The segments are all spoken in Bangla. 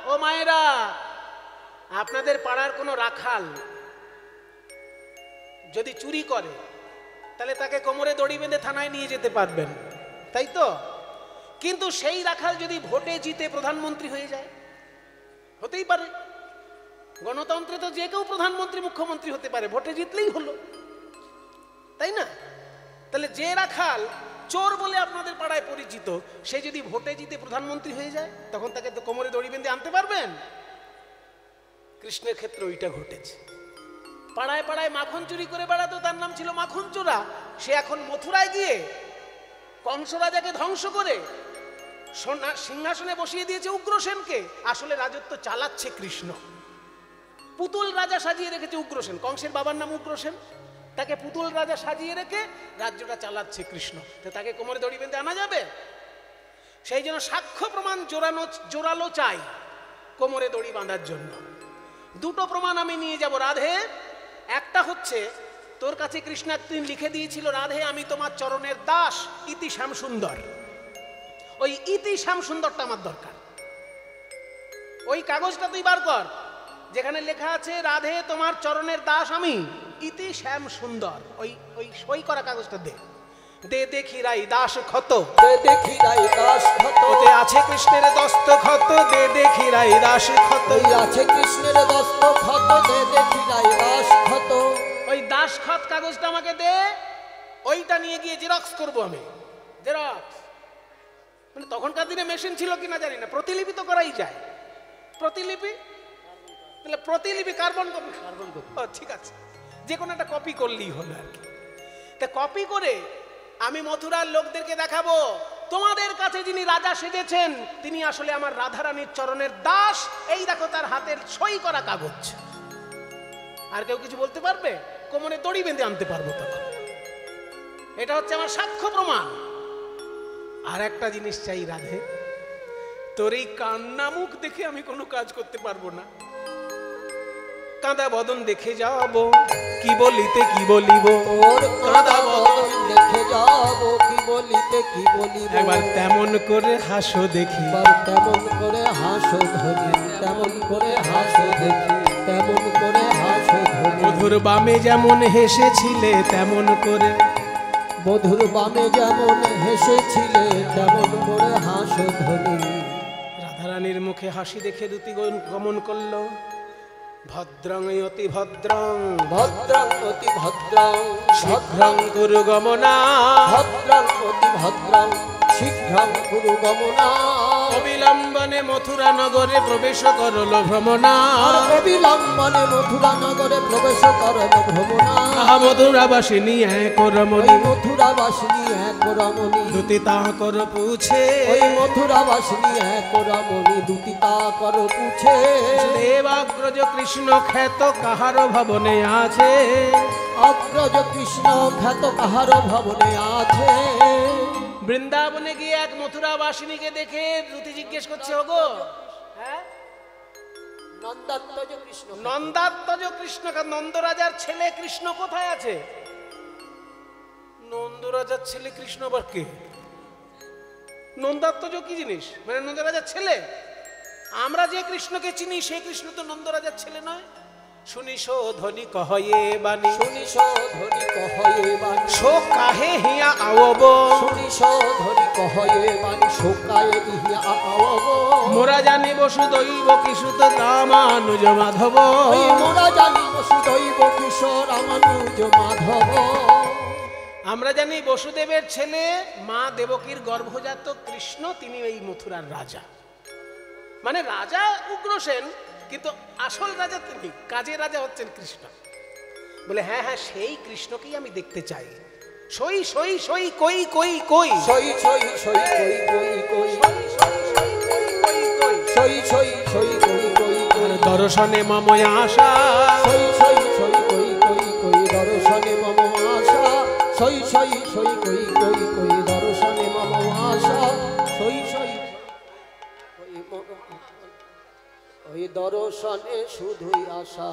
ও মায়েরা, আপনাদের পাড়ার কোনো রাখাল যদি চুরি করে তাহলে তাকে কোমরে দড়ি বেঁধে থানায় নিয়ে যেতে পারবেন, তাই তো? কিন্তু সেই রাখাল যদি ভোটে জিতে প্রধানমন্ত্রী হয়ে যায়, হতেই পারে, গণতন্ত্রে তো যে কেউ প্রধানমন্ত্রী মুখ্যমন্ত্রী হতে পারে, ভোটে জিতলেই হলো, তাই না? তাহলে যে রাখাল চোর বলে আপনাদের পাড়ায় পরিচিত, সে যদি ভোটে জিতে প্রধানমন্ত্রী হয়ে যায়, তখন তাকে তো কোমরে দড়ি বেঁধে আনতে পারবেন? কৃষ্ণের ক্ষেত্রে ওইটা ঘটেছে। পাড়ায় পাড়ায় মাখন চুরি করে বেড়াতো, তার নাম ছিল মাখন চোরা। সে এখন মথুরায় গিয়ে কংস রাজাকে ধ্বংস করে সিংহাসনে বসিয়ে দিয়েছে উগ্রসেনকে। আসলে রাজত্ব চালাচ্ছে কৃষ্ণ। পুতুল রাজা সাজিয়ে রেখেছে উগ্রসেন, কংসের বাবার নাম উগ্রসেন, তাকে পুতুল রাজা সাজিয়ে রেখে রাজ্যটা চালাচ্ছে কৃষ্ণ। তো তাকে কোমরে দড়ি বেঁধে আনা যাবে? সেই জন্য সাক্ষ্য প্রমাণ জোরালো চাই কোমরে দড়ি বাঁধার জন্য। দুটো প্রমাণ আমি নিয়ে যাব রাধে। একটা হচ্ছে, তোর কাছে কৃষ্ণ একদিন লিখে দিয়েছিল, রাধে আমি তোমার চরণের দাস, ইতি শ্যাম সুন্দর। ওই ইতি শ্যাম সুন্দরটা আমার দরকার। ওই কাগজটা তুই বার কর, যেখানে লেখা আছে রাধে তোমার চরণের দাস আমি, ইতি শ্যাম সুন্দর। ওই সই করা কাগজটা দে। দে দেখি রাই দাস ক্ষত, দে দেখি রাই দাস ক্ষত, ওতে আছে কৃষ্ণের দস্তখত, দে দেখি রাই দাস ক্ষত, আছে কৃষ্ণের দস্তখত, দে দেখি রাই দাস ক্ষত। ওই দাসখত কাগজটা আমাকে দে, ওইটা নিয়ে গিয়ে জেরক্স করবো আমি। জেরক্স মানে তখনকার দিনে মেশিন ছিল কিনা জানি না, প্রতিলিপি তো করাই যায়। প্রতিলিপি, তাহলে প্রতিলিপি কার্বন কপি, কার্বন কপি, ঠিক আছে, যে কোনো একটা কপি করলেই হলো আর কি। তা কপি করে আমি মথুরার লোকদেরকে দেখাবো, তোমাদের কাছে যিনি রাজা সেজেছেন তিনি আসলে আমার রাধারানীর চরণের দাস। এই দেখো তার হাতের সই করা কাগজ। আর কেউ কিছু বলতে পারবে? কোমরে দড়ি বেঁধে আনতে পারবো তখন। এটা হচ্ছে আমার সাক্ষ্য প্রমাণ। আর একটা জিনিস চাই রাধে, তোর এই কান্না মুখ দেখে আমি কোনো কাজ করতে পারবো না। কাঁদা বদন দেখে যাব, কি বলিতে কি বলিব, তোর কাঁদা বদন দেখে যাব, কি বলিতে কি বলিব। একবার তেমন করে হাসো দেখি, একবার তেমন করে হাসো ধরি, তেমন করে হাসো দেখি, তেমন করে হাসো ধরি। মধুর বামে যেমন হেসেছিলে তেমন করে, মধুর বামে যেমন হেসেছিলে তেমন করে হাসো ধরি। রাধারানীর মুখে হাসি দেখে দ্যুতি গমন করলো। ভদ্রং অতি ভদ্রং, ভদ্রং অতি ভদ্রং, শীঘ্রং কুরু গমনা, ভদ্রং অতি ভদ্রং, শীঘ্রং কুরু গমনা। অবিলম্বনে মথুরা নগরে প্রবেশ করল ভ্রমণা, অবিলম্বনে মথুরা নগরে প্রবেশ করল ভ্রমণা। মথুরাবাসিনী এক রমণী, মথুরাবাসিনী এক রমণী, দ্যুতি তা কর পুছে, ওই মথুরাবাসিনী এক রমণী, দুটি তা কর পুছে। দেবাগ্রজ কৃষ্ণ খ্যাত কাহার ভবনে আছে, অগ্রজ কৃষ্ণ খ্যাত কাহার ভবনে আছে। বৃন্দাবনে গিয়ে এক মথুরাবাসিনীকে দেখে দ্যুতি জিজ্ঞেস করছে, ওগো হ্যাঁ নন্দাত্মজ কৃষ্ণ, নন্দাত্মজ কৃষ্ণ, নন্দরাজার ছেলে কৃষ্ণ কোথায় আছে? নন্দরাজার ছেলে কৃষ্ণ আবার কে? নন্দাত্মজ কি জিনিস? মানে নন্দরাজার ছেলে? আমরা যে কৃষ্ণকে চিনি সেই কৃষ্ণ তো নন্দরাজার ছেলে নয়। শুনিস ধ্বনি কহয়ে বাণী, শুনিস ধ্বনি কহয়ে বাণী, শো কাহে হিয়া আওব, শুনিস ধ্বনি কহয়ে বাণী, শোকায়ে ইহিয়া আওব। মোরা জানি বসুদৈব কিশুত রামানুজ মাধব, মোরা জানি বসুদৈব কিশোর রামানুজ মাধব। আমরা জানি বসুদেবের ছেলে মা দেবকীর গর্ভজাত কৃষ্ণ, তিনি এই মথুরার রাজা। মানে রাজা উগ্রসেন, কিন্তু আসল রাজা তিনি, কাজের রাজা হচ্ছেন কৃষ্ণ। বলে হ্যাঁ হ্যাঁ সেই কৃষ্ণকেই আমি দেখতে চাই। সই সই সই কই কই কই, সই সই সই কই কই কই, সই সই সই কই কই কই। দর্শনে মম আশা, সই সই সই কই কই কই, দর্শনে মম আশা। সই সই সই কই কই কই, দর্শনে মম আশা। সই সই ওই দর্শনে শুধুই আশা,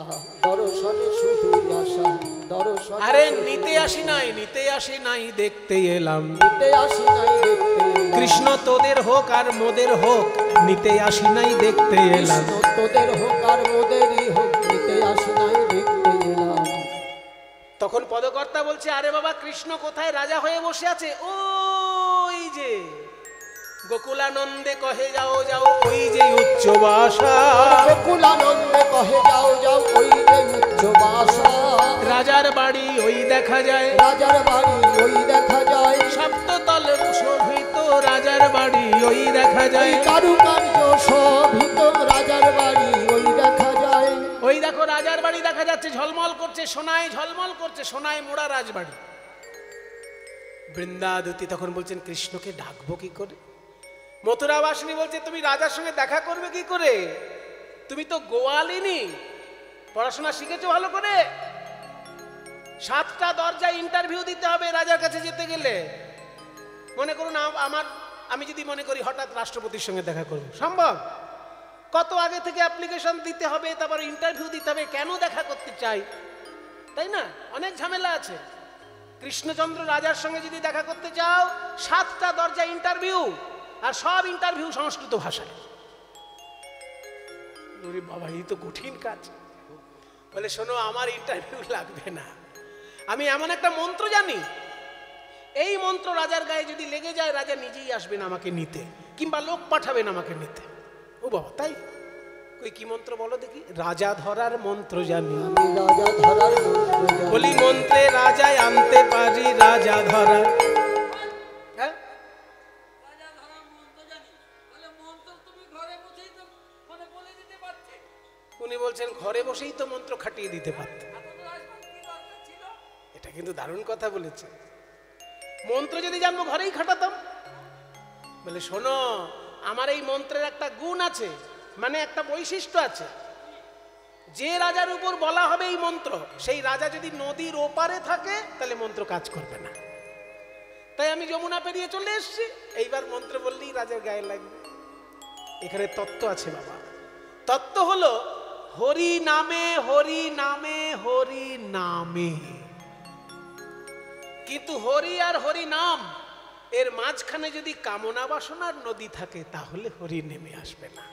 দর্শনে শুধুই আশা, দর্শনে। আরে নিতে আসি নাই, নিতে আসি নাই দেখতে এলাম, নিতে আসি নাই দেখতে কৃষ্ণ তোদের হোক আর মোদের হোক নিতে আসি নাই দেখতে এলাম। কৃষ্ণ তোদের হোক আর মোদেরই হোক নিতে আসি নাই দেখতে এলাম। তখন পদকর্তা বলছে, আরে বাবা, কৃষ্ণ কোথায় রাজা হয়ে বসে আছে? ওই যে গোকুলানন্দে কহে যাও যাও ওই যে উচ্চ বাসা। গোকুলানন্দে কহে যাও যাও ওই যে উচ্চ বাসা। রাজার বাড়ি ওই দেখা যায়, রাজার বাড়ি ওই দেখা যায়। সপ্ততল শোভিত রাজার বাড়ি ওই দেখা যায়। কারুকার্য শোভিত রাজার বাড়ি ওই দেখা যায়। ওই দেখো রাজার বাড়ি দেখা যাচ্ছে, ঝলমল করছে সোনায়, ঝলমল করছে সোনায় মোড়া রাজবাড়ি। বৃন্দাদতী তখন বলছেন, কৃষ্ণকে ডাকবো কি করে? মথুরাবাসিনী বলছে, তুমি রাজার সঙ্গে দেখা করবে কি করে? তুমি তো গোয়ালিনী, পড়াশোনা শিখেছো ভালো করে? 7টা দরজায় ইন্টারভিউ দিতে হবে রাজার কাছে যেতে গেলে। মনে করুন আমি যদি মনে করি হঠাৎ রাষ্ট্রপতির সঙ্গে দেখা করব, সম্ভব? কত আগে থেকে অ্যাপ্লিকেশন দিতে হবে, তারপর ইন্টারভিউ দিতে হবে, কেন দেখা করতে চাই, তাই না? অনেক ঝামেলা আছে। কৃষ্ণচন্দ্র রাজার সঙ্গে যদি দেখা করতে চাও, 7টা দরজা ইন্টারভিউ, আর সব ইন্টারভিউ সংস্কৃত ভাষায়। বাবা, এই তো কঠিন কাজ। বলে, শোনো, আমার ইন্টারভিউ লাগবে না, আমি এমন একটা মন্ত্র জানি, এই মন্ত্র রাজার গায়ে যদি লেগে যায়, রাজা নিজেই আসবেন আমাকে নিতে, কিংবা লোক পাঠাবেন আমাকে নিতে। ও বাবা, তাই? ওই কি মন্ত্র বলো দেখি? রাজা ধরার মন্ত্র জানি, আমি রাজা ধরার মন্ত্র জানি। বলি মন্ত্রে রাজায় আনতে পারি রাজা ধরার। হ্যাঁ, উনি বলছেন ঘরে বসেই তো মন্ত্র খাটিয়ে দিতে পারতেন। এটা কিন্তু দারুণ কথা বলেছে। মন্ত্র যদি জানবো ঘরেই খাটাতাম। বলে, শোনো, আমার এই মন্ত্রের একটা গুণ আছে, মানে একটা বৈশিষ্ট্য আছে। যে রাজার উপর বলা হবে এই মন্ত্র, সেই রাজা যদি নদীর ওপারে থাকে তাহলে মন্ত্র কাজ করবে না। তাই আমি যমুনা পেরিয়ে চলে এসেছি, এইবার মন্ত্র বললেই রাজার গায়ে লাগবে। এখানে তত্ত্ব আছে বাবা। তত্ত্ব হলো হরি নামে, হরি নামে, হরি নামে। কিন্তু হরি আর হরি নাম এর মাঝখানে যদি কামনা বাসনার নদী থাকে, তাহলে হরি নেমে আসবে না।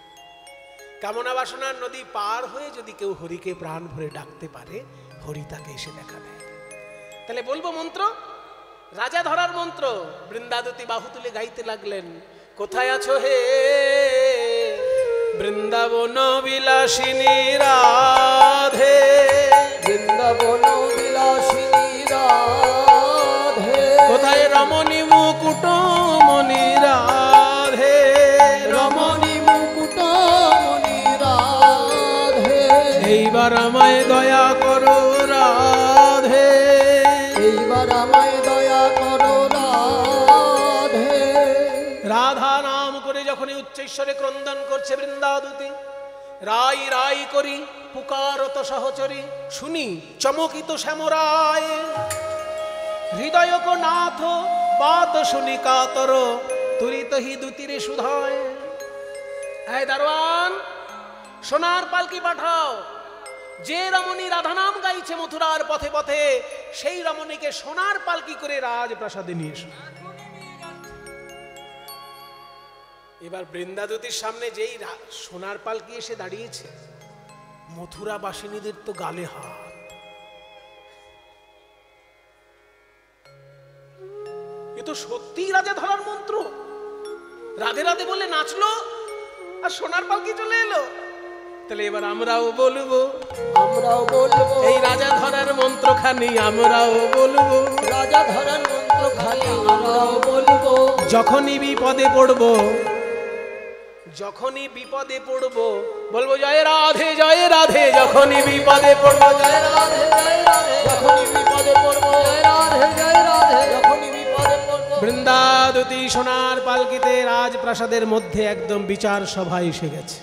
কামনা বাসনার নদী পার হয়ে যদি কেউ হরিকে প্রাণ ভরে ডাকতে পারে, হরি তাকে এসে দেখা দেয়। তাহলে বলবো মন্ত্র, রাজা ধরার মন্ত্র। বৃন্দাদতী বাহু তুলে গাইতে লাগলেন, কোথায় আছো হে বৃন্দাবন বিলাসিনী রাধে, বৃন্দাবন বিলাসিনী রাধে। কোথায় রমণী মুকুটমণি রাধে, রমণী মুকুটমণি রাধে। এইবার আমায় দয়া করো রাধে, এইবার আমায় দয়া করো রাধে। রাধা নাম করে যখনই উচ্চৈশ্বরে ক্রন্দন করছে বৃন্দাদতী, রাই রাই করি পুকারত সহচরী, শুনি চমকিত শ্যামরায়, হৃদয় কো নাথ বাত শুনি কাতর, তুরিত হি দুতিরে সুধায়। এই দারোয়ান, সোনার পালকি পাঠাও, যে রমণী রাধা নাম গাইছে মথুরার পথে পথে, সেই রমণীকে সোনার পালকি করে রাজপ্রাসাদে নিয়ে এসো। এবার বৃন্দাদতীর সামনে যেই সোনার পালকি এসে দাঁড়িয়েছে, মথুরা বাসিনীদের তো গালে হাত। এ তো সত্যি রাজা ধরার মন্ত্র। রাধে রাধে বলে নাচলো, আর সোনার পালকি চলে এলো। তাহলে এবার আমরাও বলবো, আমরাও বলবো এই রাজা ধরার মন্ত্রখানি আমরাও বলবো, রাজা ধরার মন্ত্র খালি আমরাও বলবো। যখনই বিপদে পড়বো, যখনই বিপদে পড়বো বলবো জয় রাধে জয় রাধে, যখনই বিপদে পড়বো জয় রাধে জয় রাধে, যখনই বিপদে পড়বো জয় রাধে জয় রাধে, যখনই বিপদে পড়বো। বৃন্দাদতী সোনার পালকিতে রাজপ্রাসাদের মধ্যে একদম বিচার সভা এসে গেছে।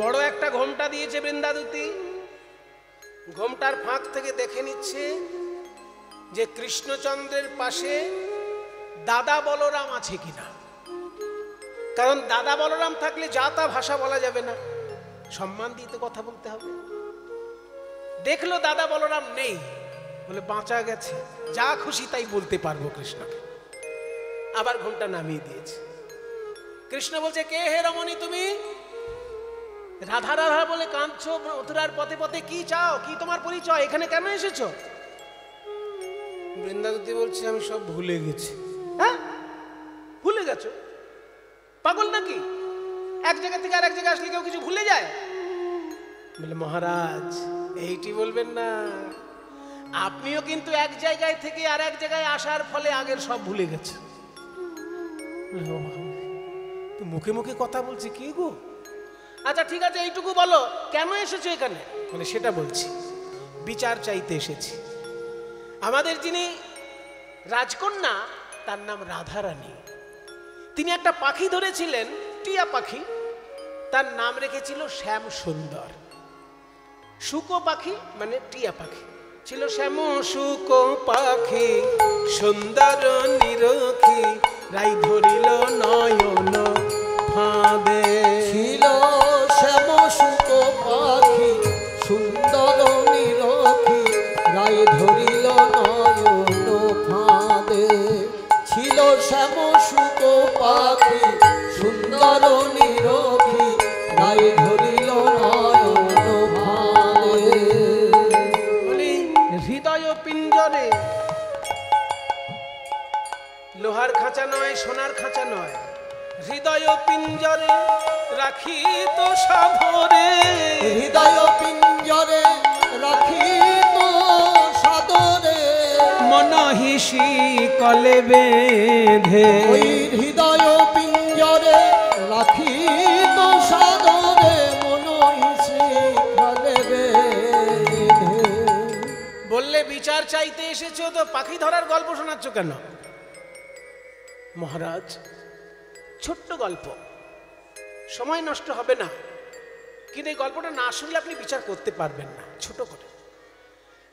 বড় একটা ঘোমটা দিয়েছে বৃন্দাদতী, ঘোমটার ফাঁক থেকে দেখে নিচ্ছে যে কৃষ্ণচন্দ্রের পাশে দাদা বলরাম আছে কিনা। কারণ দাদা বলরাম থাকলে যা তা ভাষা বলা যাবে না, সম্মান দিয়ে তো কথা বলতে হবে। দেখলো দাদা বলরাম নেই, বলে বাঁচা গেছে, যা খুশি তাই বলতে পারবো কৃষ্ণকে। আবার ঘুমটা নামিয়ে দিয়েছে। কৃষ্ণ বলছে, কে হে রমণী তুমি? রাধা রাধা বলে কাঁদছো মথুরার পথে পথে, কি চাও, কি তোমার পরিচয়, এখানে কেন এসেছো? বৃন্দাবতী বলছে, আমি সব ভুলে গেছি। হ্যাঁ, ভুলে গেছো? পাগল নাকি? এক জায়গা থেকে আর এক জায়গায় আসলে কেউ কিছু ভুলে যায়? বলে, মহারাজ এইটি বলবেন না, আপনিও কিন্তু এক জায়গায় থেকে আর এক জায়গায় আসার ফলে আগের সব ভুলে গেছে। তো মুখে মুখে কথা বলছি কি গো? আচ্ছা ঠিক আছে, এইটুকু বলো কেন এসেছো এখানে? মানে সেটা বলছি, বিচার চাইতে এসেছি। আমাদের যিনি রাজকন্যা তার নাম রাধারানী, তিনি একটা পাখি ধরেছিলেন, টিয়া পাখি, তার নাম রেখেছিল শ্যাম সুন্দর। শুকো পাখি মানে টিয়া পাখি ছিল শ্যাম শুকো পাখি, সুন্দর নিরখি, রাই ধরিল নয়ন ফাঁদে। ছিল শ্যাম শুকো পাখি, সুন্দর নিরখি, রাই ধরিল নয়ন ফাঁদে। ছিল শ্যাম শুকো পাখি, সুন্দর নিরখি, রাই ধরিল নয়ন ফাঁদে। বলি, হৃদয় পিঞ্জরে, লোহার খাঁচা নয়, সোনার খাঁচা নয়, হৃদয় পিঞ্জরে রাখি তো সাধরে। হৃদয় পিঞ্জরে রাখি তো সাদরে, মন হিসি কলে বেঁধে। ওই হৃদয় পিঞ্জরে রাখি তো সাদরে, মন হিসি কলে বেঁধে। বললে বিচার চাইতে এসেছো, তো পাখি ধরার গল্প শোনাচ্ছ কেন? মহারাজ ছোট্ট গল্প, সময় নষ্ট হবে না, কিন্তু এই গল্পটা না শুনলে আপনি বিচার করতে পারবেন না। ছোট করে,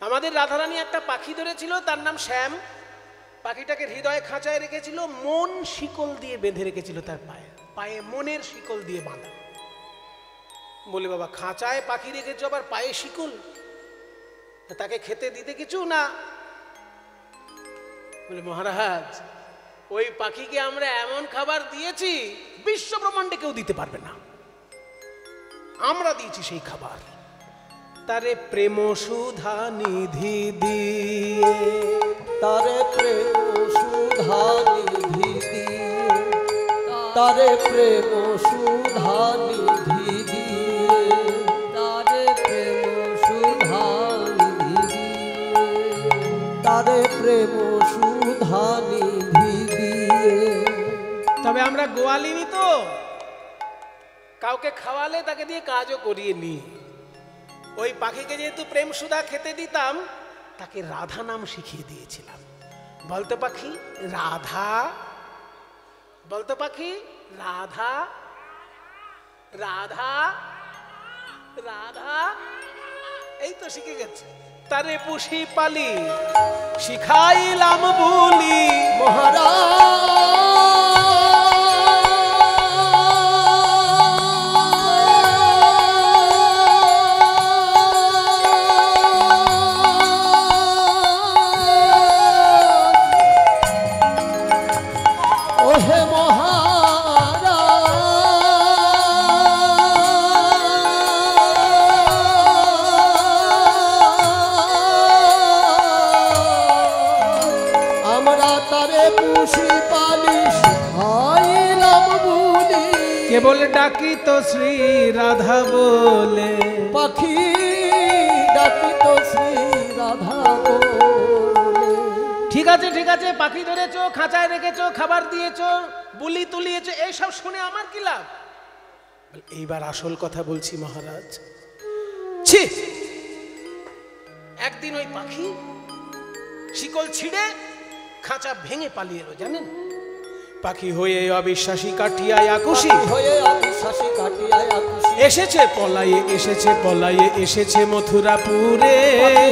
আমাদের রাধারানী একটা পাখি ধরেছিল, তার নাম শ্যাম। পাখিটাকে হৃদয়ে খাঁচায় রেখেছিল, মন শিকল দিয়ে বেঁধে রেখেছিল তার পায়ে, পায়ে মনের শিকল দিয়ে বাঁধা। বলে, বাবা খাঁচায় পাখি রেখেছো, আবার পায়ে শিকল, তাকে খেতে দিতে কিছু না? বলে, মহারাজ ওই পাখিকে আমরা এমন খাবার দিয়েছি বিশ্ব ব্রহ্মাণ্ডে কেউ দিতে পারবে না, আমরা দিয়েছি সেই খাবার। তারে প্রেম সুধা নিধি দিয়ে, তারে প্রেম সুধা নিধি দিয়ে, তারে প্রেম সুধা নিধি দিয়ে, তারে প্রেম সুধা নিধি দিয়ে, তারে প্রেম সুধা নিধি দিয়ে। তবে আমরা গোয়ালিনি তো, কাউকে খাওয়ালে তাকে দিয়ে কাজও করিয়ে নি। ওই পাখিকে যেহেতু প্রেম সুধা খেতে দিতাম, তাকে রাধা নাম শিখিয়ে দিয়েছিলাম। বলতো পাখি রাধা, বলতো পাখি রাধা, রাধা রাধা, এই তো শিখে গেছে। তারে পুষি পালি শিখাইলাম বলি, মহারাজ ওহে মহারাজ, আমরা তারে পুষি পালি শিখাইলাম বলি। কেবল ডাকি তো শ্রী রাধা বলে, পাখি ডাকি তো শ্রী রাধা বলে। ঠিক আছে ঠিক আছে, পাখি ধরেছো, খাঁচায় রেখেছো, খাবার দিয়েছো, বুলি তুলিয়েছো, এইসব শুনে আমার কি লাভ? এইবার আসল কথা বলছি মহারাজ। ছি, একদিন ওই পাখি শিকল ছিঁড়ে খাঁচা ভেঙে পালিয়ে এলো, জানেন? পাখি হয়ে অবিশ্বাসী কাটিয়ায় আকুশি, হয়ে অবিশ্বাসী কাটিয়ায় আকুশি, এসেছে পলায়ে, এসেছে পলায়ে, এসেছে মথুরাপুরে।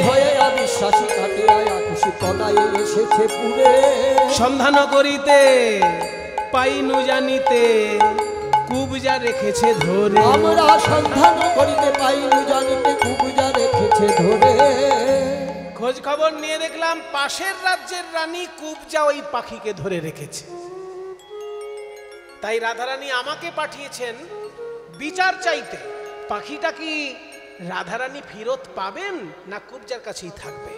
হয়ে অবিশ্বাসী কাটিয়ায় আকুশি, পলায়ে এসেছে পুরে। সন্ধান করিতে পাইনু জানিতে, কুবজা রেখেছে ধরে। আমরা সন্ধান করিতে পাইনু জানিতে, কুবজা রেখেছে ধরে। খোঁজ খবর নিয়ে দেখলাম পাশের রাজ্যের রানী কুবজা ওই পাখিকে ধরে রেখেছে। তাই রাধারানী আমাকে পাঠিয়েছেন বিচার চাইতে। পাখিটা কি রাধারানী ফিরত পাবেন না কুবজার কাছেই থাকবে?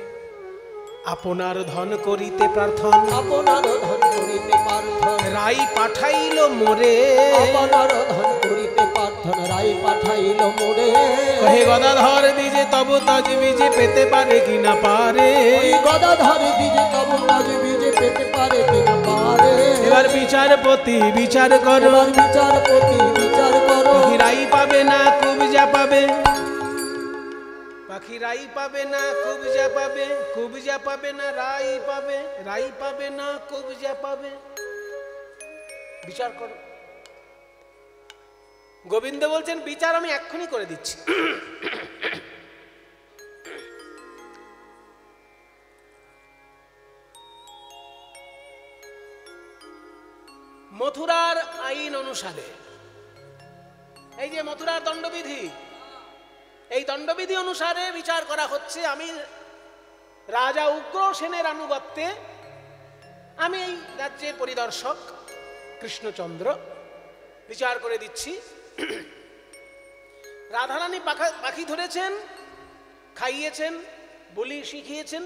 আপনার ধন করিতে প্রার্থন, আপনার ধন করিতে প্রার্থন, রাই পাঠাইল মোরে। আপনার ধন করিতে প্রার্থন, রাই পাঠাইল মোরে। হে গদাধর দিজে তব তজ বিজে পেতে পারে কি না পারে। ওই গদাধর দিজে তব তজ বিজে পেতে পারে কি না পারে। এবার বিচারপতি বিচার করো, এবার বিচারপতি বিচার করো। পাখি রাই পাবে না কুবজা পাবে, পাখি রাই পাবে না কুবজা পাবে, কুবজা পাবে না রাই পাবে, রাই পাবে না কুবজা পাবে। বিচার করো। গোবিন্দ বলছেন বিচার আমি এক্ষুনি করে দিচ্ছি। মথুরার আইন অনুসারে, এই যে মথুরার দণ্ডবিধি, এই দণ্ডবিধি অনুসারে বিচার করা হচ্ছে। আমি রাজা উগ্রসেনের আনুগত্যে আমি এই রাজ্যের পরিদর্শক কৃষ্ণচন্দ্র বিচার করে দিচ্ছি। রাধারানী পাখি ধরেছেন, খাইয়েছেন, বলি শিখিয়েছেন,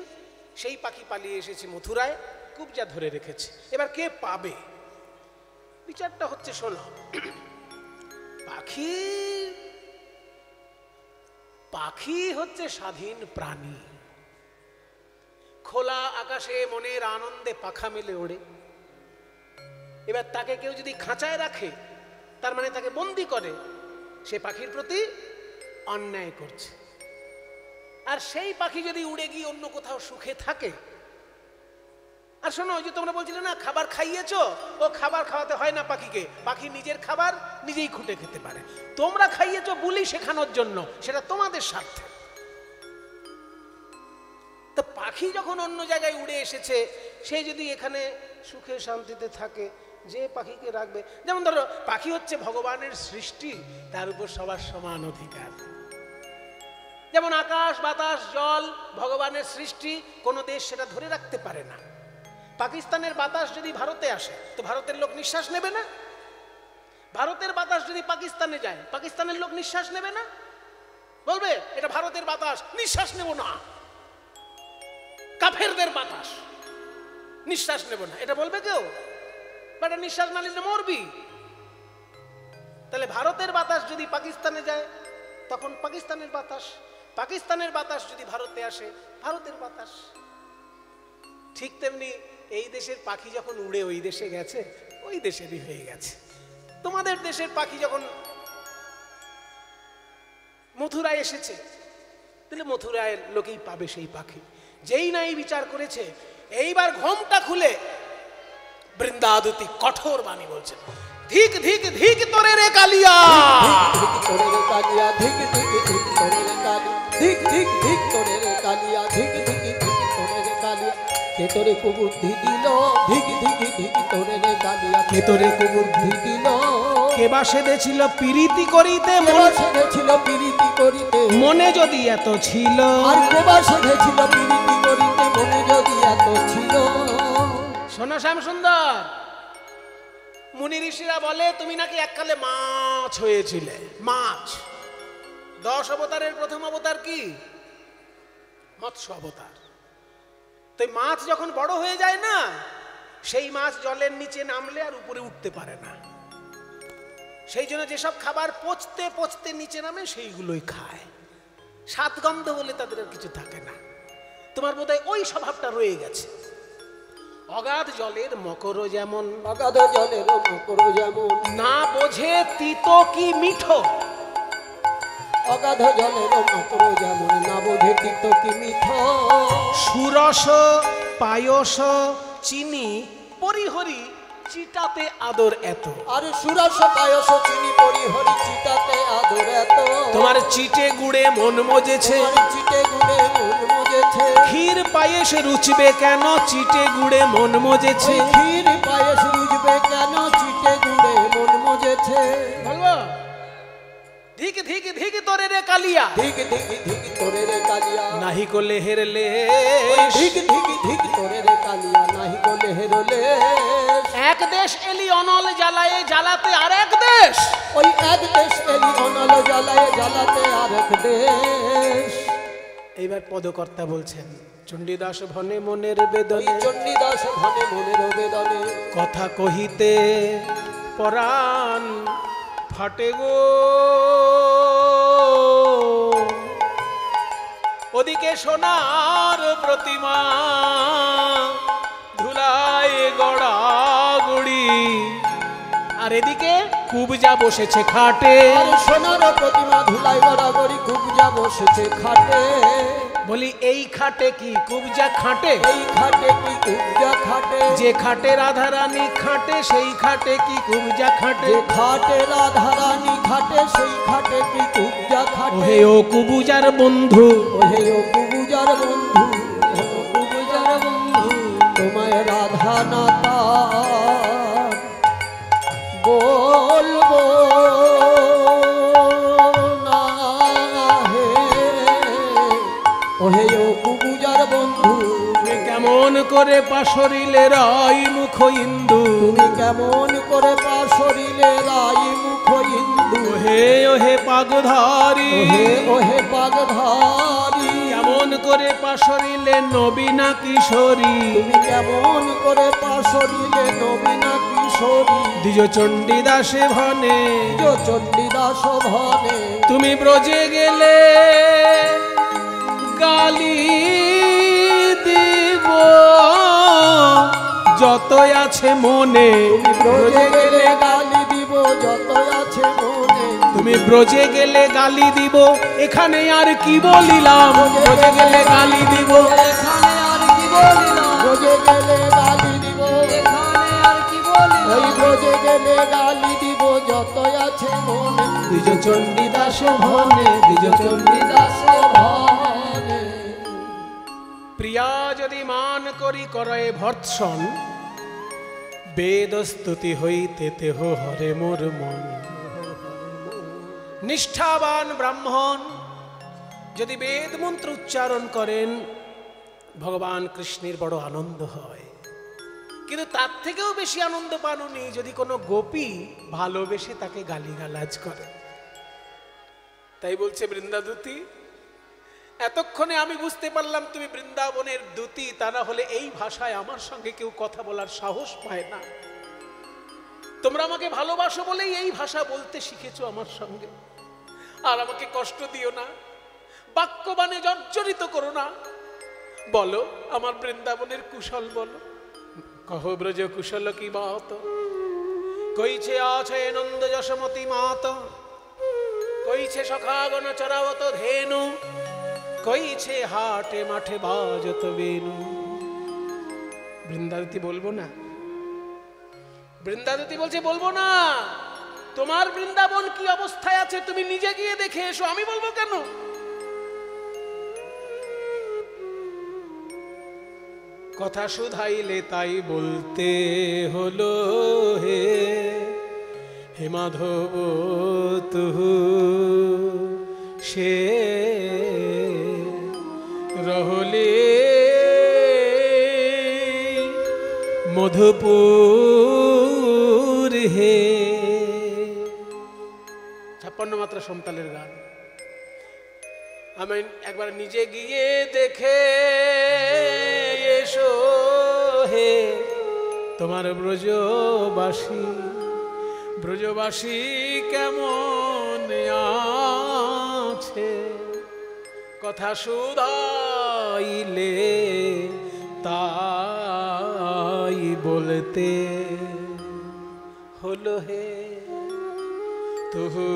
সেই পাখি পালিয়ে এসেছে মথুরায়, কুবজা ধরে রেখেছে। এবার কে পাবে? বিচারটা হচ্ছে, শোনো, পাখি পাখি হচ্ছে স্বাধীন প্রাণী, খোলা আকাশে মনের আনন্দে পাখা মেলে ওড়ে। এবার তাকে কেউ যদি খাঁচায় রাখে, তার মানে তাকে বন্দি করে, সে পাখির প্রতি অন্যায় করছে। আর সেই পাখি যদি উড়ে গিয়ে অন্য কোথাও সুখে থাকে, আর শোনো, ওই যে তোমরা বলছিলে না খাবার খাইয়েছো, ও খাবার খাওয়াতে হয় না পাখিকে, পাখি নিজের খাবার নিজেই খুঁটে খেতে পারে। তোমরা খাইয়েছো বুলি শেখানোর জন্য, সেটা তোমাদের স্বার্থে। তো পাখি যখন অন্য জায়গায় উড়ে এসেছে, সে যদি এখানে সুখে শান্তিতে থাকে, যে পাখিকে রাখবে? যেমন ধরো, পাখি হচ্ছে ভগবানের সৃষ্টি, তার উপর সবার সমান অধিকার। যেমন আকাশ বাতাস জল ভগবানের সৃষ্টি, কোনো দেশ সেটা ধরে রাখতে পারে না। পাকিস্তানের বাতাস যদি ভারতে আসে, তো ভারতের লোক নিঃশ্বাস নেবে না? ভারতের বাতাস যদি পাকিস্তানে যায়, পাকিস্তানের লোক নিঃশ্বাস নেবে না? বলবে এটা ভারতের বাতাস, নিঃশ্বাস নেব না। কাফেরদের বাতাস, নিঃশ্বাস নেব না, এটা বলবে কেউ? বাট নিঃশ্বাস না নিলে মরবি। তাহলে ভারতের বাতাস যদি পাকিস্তানে যায়, তখন পাকিস্তানের বাতাস, পাকিস্তানের বাতাস যদি ভারতে আসে, ভারতের বাতাস। ঠিক তেমনি এই দেশের পাখি যখন উড়ে ওই দেশে গেছে, ওই দেশেরই হয়ে গেছে। তোমাদের দেশের পাখি যখন মথুরায় এসেছে, তাহলে মথুরায়ের লোকেই পাবে সেই পাখি। যেই না এই বিচার করেছে, এইবার ঘোমটা খুলে বৃন্দাদুতি কঠোর বাণী বলছেন, ধিক ধিক ধিক তোরে রে কালিয়া, ধিক তোরে রে কালিয়া, ধিক ধিক ধিক তোরে রে কালিয়া, ধিক ধিক ধিক তোরে রে কালিয়া, ধিক ধিক ধিক তোরে রে কালিয়া। কে তোরে কুবুদ্ধি দিল, ধিক ধিক ধিক তোরে রে কালিয়া, কে তোরে কুবুদ্ধি দিল। কে বা সেধেছিল প্রীতি করিতে, মনে সেধেছিল প্রীতি করিতে, মনে যদি এত ছিল। আর কে বা সেধেছিল প্রীতি করিতে, মনে যদি এত ছিল। শোনো শ্যাম সুন্দর, মুনি ঋষিরা বলে তুমি নাকি এককালে মাছ হয়েছিলে। মাছ, 10 অবতারের প্রথম অবতার কি? মৎস্য অবতার। তো মাছ যখন বড় হয়ে যায় না, সেই মাছ জলের নিচে নামলে আর উপরে উঠতে পারে না। সেই জন্য যেসব খাবার পচতে পচতে নিচে নামে, সেইগুলোই খায়। স্বাদ গন্ধ বলে তাদের আর কিছু থাকে না। তোমার বোধহয় ওই স্বভাবটা রয়ে গেছে। অগাধ জলের মকর যেমন, অগাধ জলের মকর যেমন, না বোঝে তিতো কি মিঠো। অগাধ জলের মকর যেমন, না বোঝে তিতো কি মিঠো। সুরস পায়স চিনি পরিহরি চিটাতে আদর এত। আর সুরস পায়স চিনি পরিহরি চিটাতে আদর এত। তোমার চিটে গুড়ে মন মজেছে, চিটে গুড়ে মন মজেছে। ক্ষীর পায়েস রুচবে কেন, চিটে গুড়ে মন মজেছে। ক্ষীর পায়েস রুচবে কেন, চিটে গুড়ে মন মজেছে। বলবো ধিক ধিক ধিক তো তোরে রে কালিয়া ধিক ধিক ধিক তোরে রে কালিয়া নাহি কো লেহের লে ধিক ধিক ধিক তোরে রে কালিয়া নাহি কো লেহের লে এক দেশ এলি অনল জ্বালায়ে জ্বালাতে আর এক দেশ ওই এক দেশ এলি অনল জ্বালায়ে জ্বালাতে আর এক দেশ এইবার পদকর্তা বলছেন চণ্ডীদাস ভনে মনের বেদনে চণ্ডীদাস ভনে মনের বেদনে কথা কহিতে পরাণ ফাটে গো ওদিকে সোনার প্রতিমা ধুলায় গড়াগড়ি আর এদিকে কুবজা বসেছে খাটে আর সোনার প্রতিমা ধুলায় গড়াগড়ি কুবজা বসেছে খাটে বলি এই খাটে কি কুবজা খাটে এই খাটে কি কুবজা খাটে যে খাটে রাধারানী খাটে সেই খাটে কি কুবজা খাটে যে খাটে রাধারানী খাটে সেই খাটে কি কুবজা খাটে ওহে ও কুবুজার বন্ধু ওহে ও কুবুজার বন্ধু ও কুবুজার বন্ধু তোমায় রাধা নাতা বলবো না হে ওহে ও কুবুজার বন্ধু তুমি কেমন করে পাশরিলে রাই মুখ ইন্দু তুমি কেমন করে পাশরিলে রাই মুখ ইন্দু ওহে ওহে পাগধারী ওহে ওহে পাগধারী কেমন করে পাশরিলে নবীনা কিশোরী তুমি কেমন করে পাশরিলে নবীনা কিশোরী দ্বিজ চণ্ডীদাসে ভনে চণ্ডীদাস ভনে তুমি ব্রজে গেলে গালি দিব যতই আছে মনে ব্রজে গেলে গালি দিব যত আছে মনে তুমি ব্রজে গেলে গালি দিব এখানে আর কি বলিলাম ব্রজে গেলে গালি দিব এখানে আর কি বলিলাম ব্রজে গেলে গালি দিব এখানে আর কি বলিলাম ওই ব্রজে গেলে গালি দিব যত আছে মনে দ্বিজ চণ্ডীদাস ভনে দ্বিজ চণ্ডীদাস ভনে প্রিয়া যদি মান করি করয়ে ভর্ৎসন বেদ স্তুতি হইতে তেহ হরে মোর মন নিষ্ঠাবান ব্রাহ্মণ যদি বেদ মন্ত্র উচ্চারণ করেন ভগবান কৃষ্ণের বড় আনন্দ হয় কিন্তু তার থেকেও বেশি আনন্দ পান উনি যদি কোনো গোপী ভালোবেসে তাকে গালিগালাজ করে তাই বলছে বৃন্দাদূতি এতক্ষণে আমি বুঝতে পারলাম তুমি বৃন্দাবনের দূতি তা না হলে এই ভাষায় আমার সঙ্গে কেউ কথা বলার সাহস পায় না তোমরা আমাকে ভালোবাসো বলেই এই ভাষা বলতে শিখেছো আমার সঙ্গে আর আমাকে কষ্ট দিও না বাক্যবাণে জর্জরিত করো না বলো আমার বৃন্দাবনের কুশল বলো কহ ব্রজ কুশল কি বাত কইছে আছে নন্দ যশমতি মাত কইছে সখাগণ চরাবত ধেনু কইছে হাটে মাঠে বাজত বেনু বৃন্দাবতী বলবো না বৃন্দাবতী বলছে বলবো না তোমার বৃন্দাবন কি অবস্থায় আছে তুমি নিজে গিয়ে দেখে এসো আমি বলবো কেন কথা শুধাইলে তাই বলতে হলো হে হে মাধব তুহু সে রহলে মধুপুর হে 56 মাত্রা সমতালের গান আমি একবার নিজে গিয়ে দেখে এসো হে তোমার ব্রজবাসী ব্রজবাসী কেমন আছে কথা শুধাইলে তাই বলতে হলো হে তুহু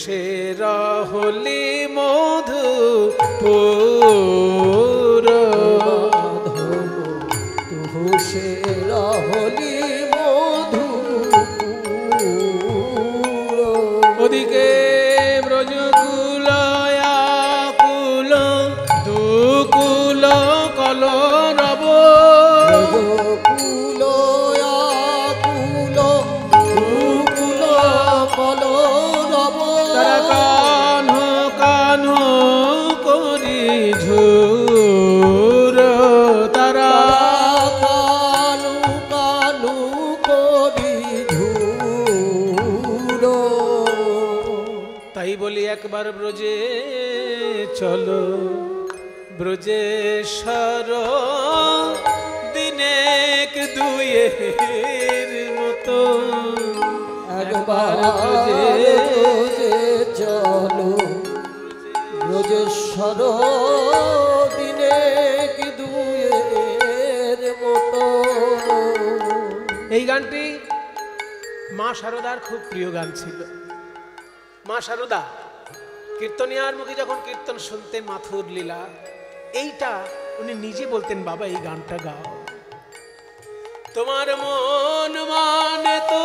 সে রহলি মধুপুর তুহু সে রহলি মধুপুর ওদিকে ব্রজকুল আকুল দুকুল কল রব ব্রজকুল আকুল দুকুল কল রব তারা কানহ ঝুর তারা কালু কালু করি ঝুর। তাই বলি একবার ব্রজে চলো, ব্রজেশ্বর দিনেক দুয়ের মতো একবার ব্রজে ব্রজে চলো, ব্রজেশ্বর দিনে কি দুয়ের মতো। এই গানটি মা শারদার খুব প্রিয় গান ছিল। মা শারদা কীর্তনিয়ার মুখে যখন কীর্তন শুনতেন মাথুর লীলা, এইটা উনি নিজে বলতেন, বাবা এই গানটা গাও। তোমার মন মানে তো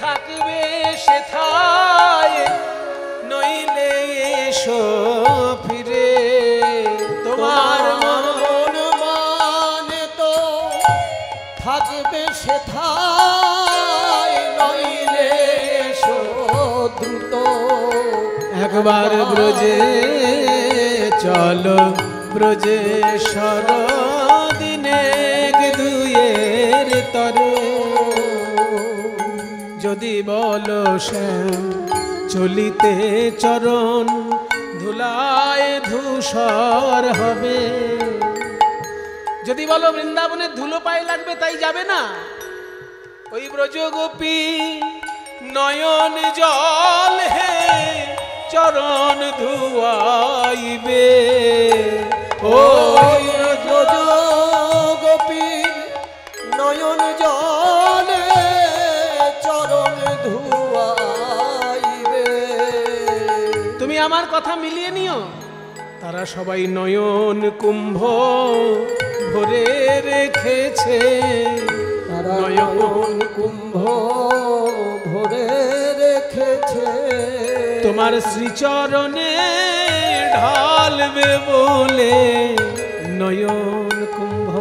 থাকবে সেথায়, নইলে এসো ফিরে। তোমার মন মন মানে তো থাকবে সেথায়, নইলে এসো দ্রুত। একবার ব্রজে চলো, ব্রজেশ্বর দিনেক দুয়ের তরে। যদি বলো শ্যাম চলিতে চরণ, ধুলায় ধূসর হবে। যদি বলো বৃন্দাবনের ধুলো পায়ে লাগবে তাই যাবে না, ওই ব্রজগোপী নয়ন জল হে চরণ ধুয়াইবে। ওই ব্রজ গোপীর নয়ন জলে চরণ ধুয়াইবে। তুমি আমার কথা মিলিয়ে নিও, তারা সবাই নয়ন কুম্ভ ভরে রেখেছে। তারা নয়ন কুম্ভ ভরে রেখেছে। তোমার শ্রীচরণে ঢালবে বলে নয়ন কুম্ভ।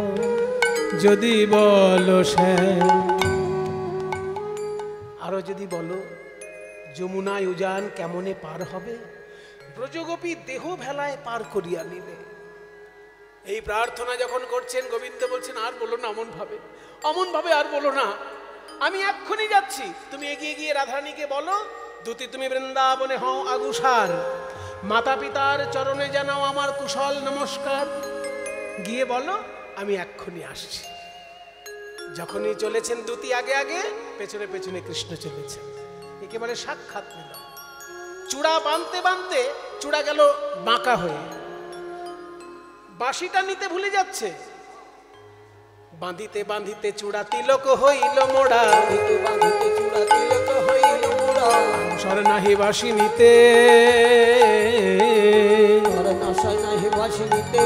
যদি বলো শ্যাম, আরো যদি বলো যমুনায় উজান কেমনে পার হবে, ব্রজগোপী দেহ ভেলায় পার করিয়া নিবে। এই প্রার্থনা যখন করছেন, গোবিন্দ বলছেন আর বলো না অমন ভাবে, অমন ভাবে আর বলো না, আমি এক্ষুনি যাচ্ছি। তুমি এগিয়ে গিয়ে রাধারানীকে বলো, দুতি তুমি বৃন্দাবনে হও আগুসার, মাতা পিতার চরণে জানাও আমার কুশল নমস্কার। গিয়ে বলো আমি এক্ষুনি আসছি। যখনই চলেছেন দুতি আগে আগে, পেছনে পেছনে কৃষ্ণ চলেছেন। একেবারে সাক্ষাৎ মিলন। চূড়া বাঁধতে বাঁধতে চূড়া গেল বাঁকা হয়ে, বাঁশিটা নিতে ভুলে যাচ্ছে। বাঁধিতে বাঁধিতে চূড়া তিলক হইল মোড়া, বাঁধিতে বাঁধিতে চূড়া তিলক হইল মোড়া। সর নাহি বাঁশি নিতে, আর নাশা নাহি বাঁশি নিতে।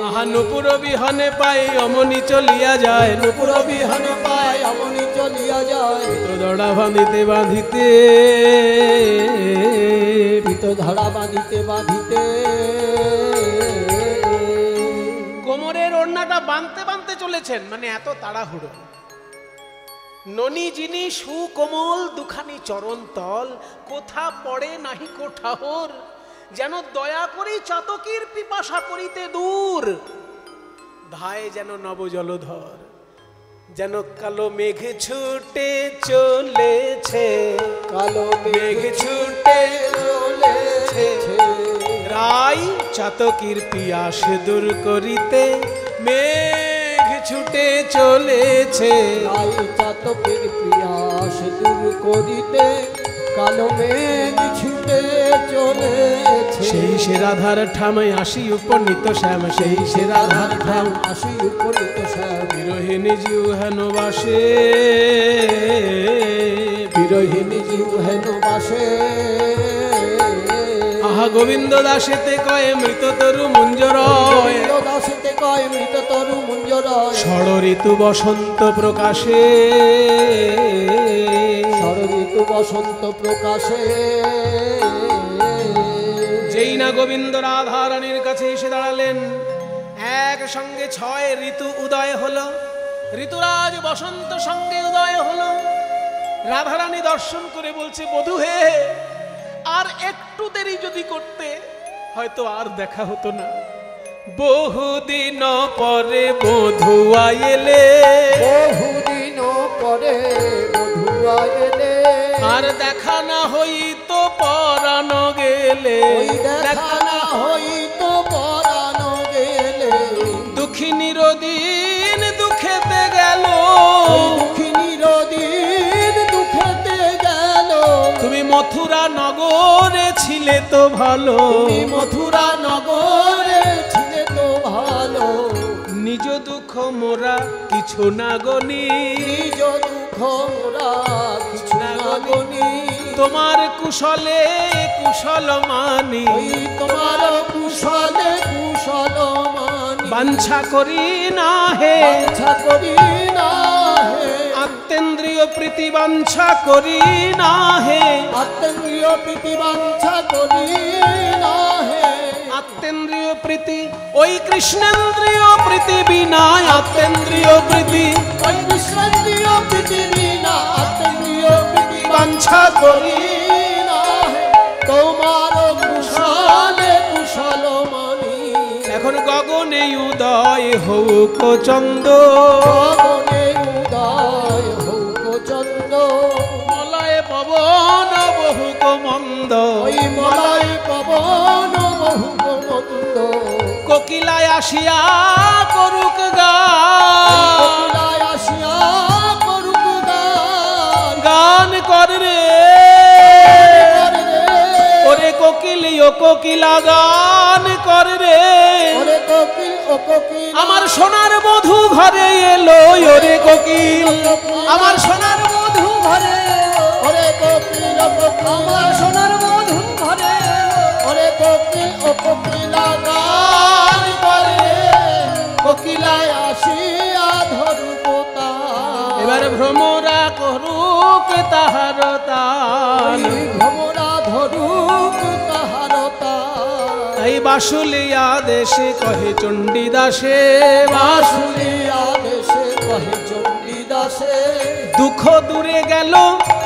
আহা নুপুর বিহনে পাই অমনি চলিয়া যায়, নুপুর বিহনে পায় অমনি চলিয়া যায়। দড়া বাঁধিতে বাঁধিতে, পিত ধারা বাঁধিতে বাঁধিতে। কোমরের ওড়নাটা বাঁধতে বাঁধতে চলেছেন, মানে এত তাড়াহুড়ো। ননি যিনি সুকোমল দুখানি চরণ তল, কোথা পড়ে নাহি কোঠাহর। যেন দয়া করি চাতকীর পিপাসা করিতে দূর, ধায় যেন নব জলধর। যেন কালো মেঘ ছুটে চলেছে, কালো মেঘ ছুটে চলেছে। রাই চাতকীর পিয়াস দূর করিতে, মেঘ ছুটে চলেছে। রাই চাতকের পিয়াস দূর করিতে, কালো মেঘ ছুটে চলেছে। সেই সে রাধার ঠামে আসি উপনীত শ্যাম, সেই সে রাধার ঠাম আসি উপনীত শ্যাম। বিরোহিণী জিউ হেন বাসে, বিরোহিণী জীব হেন বাসে। আহা গোবিন্দ দাসেতে কয়ে মৃত তরু মঞ্জর, দাসেতে কয় মৃত তরু মঞ্জরয়। ষড় ঋতু বসন্ত প্রকাশে, ষড় ঋতু বসন্ত প্রকাশে। যেই না গোবিন্দ রাধা রানীর কাছে এসে দাঁড়ালেন, একসঙ্গে 6 ঋতু উদয় হলো। ঋতুরাজ বসন্ত সঙ্গে উদয় হলো। রাধারানী দর্শন করে বলছে, বধূ হে আর একটু দেরি যদি করতে হয়তো আর দেখা হতো না। বহুদিন পরে বধুয়া এলে, বহুদিন পরে বধুয়া এলে, আর দেখা না হইতো পরানো গেলে, ওই দেখা না হইতো পরানো গেলে, দুঃখিনীর দিন দুঃখেতে গেল, ওই দুঃখিনীর দিন দুঃখেতে গেল। তুমি মথুরা নগরে ছিলে তো ভালো, তুমি মথুরা নগরে ছিলে তো ভালো, নিজ দুঃখ মোরা কিছু না গনি, নিজ দুঃখ মোরা কিছু না গনি, তোমার কুশলে কুশল মানি, ওই তোমার কুশলে কুশল মানি, বাঞ্ছা করি না হে, বাঞ্ছা করি না হে, আত্মেন্দ্রিয় প্রীতি বাঞ্ছা করি না হে, আত্মেন্দ্রিয় প্রীতি বাঞ্ছা করি না হে, আত্মেন্দ্রিয় প্রীতি ওই কৃষ্ণেন্দ্রিয় প্রীতি বিনা, আত্মেন্দ্রিয় প্রীতি ওই কৃষ্ণেন্দ্রিয় প্রীতি বিনা, আত্মেন্দ্রিয় প্রীতি বাঞ্ছা করি। না হে, তোমার কুশলে কুশল মানি। এখন গগনে উদয় হউক চন্দ, গগনে উদয় হউক চন্দ, মলয় পবন বহুক মন্দ, ওই মলয় পবন বহুক মন্দ, কোকিলায় আসিয়া করুক গান, কোকিলায় আসিয়া করুক গান, গান কর রে কর রে, ওরে কোকিল ও কোকিলা গান কর রে, ওরে কোকিল ও কোকিল, আমার সোনার বধূ ঘরে এলো, ওরে কোকিল আমার সোনার বধূ ঘরে, ওরে কোকিল ও কোকিল, আমার সোনার বধূ ঘরে, ওরে কোকিল ও কোকিলা গান করে, কোকিলায় আসিয়া ধরুক তার। এবার ভ্রমরা করুক তাহার তান, ওই ভ্রমরা ধরুক তাহার তার। তাই বাসুলিয়া দেশে কহে চণ্ডীদাসে, বাসুলিয়া দেশে কহে চণ্ডীদাসে, দুঃখ দূরে গেল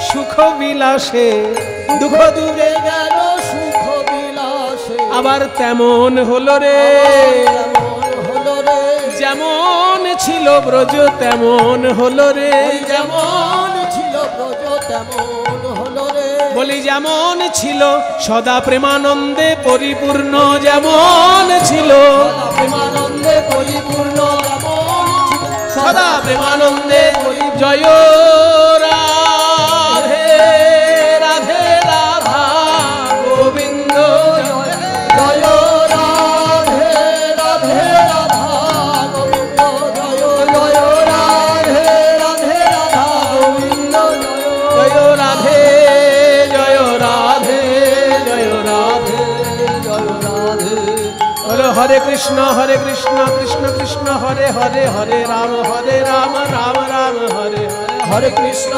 সুখ বিলাসে, দুঃখ দূরে দূরে গেল সুখ বিলাসে, আবার তেমন হলো রে, তেমন হলো রে, যেমন ছিল ব্রজ তেমন হলো রে, ওই যেমন ছিল ব্রজ তেমন হলো রে, বলি যেমন ছিল সদা প্রেমানন্দে পরিপূর্ণ, যেমন ছিল সদা প্রেমানন্দে পরিপূর্ণ, যেমন ছিল সদা প্রেমানন্দে জয় রাধে রাধে রাধা গোবিন্দ জয়। জয় রাধে রাধে রাধা গোবিন্দ, জয় জয় রাধে রাধে রাধা গোবিন্দ, জয় রাধে জয় রাধে জয় রাধে জয় রাধে। বলো হরে কৃষ্ণ কৃষ্ণ কৃষ্ণ হরে হরে, হরে রাম রাম রাম হরে হরে, হরে কৃষ্ণ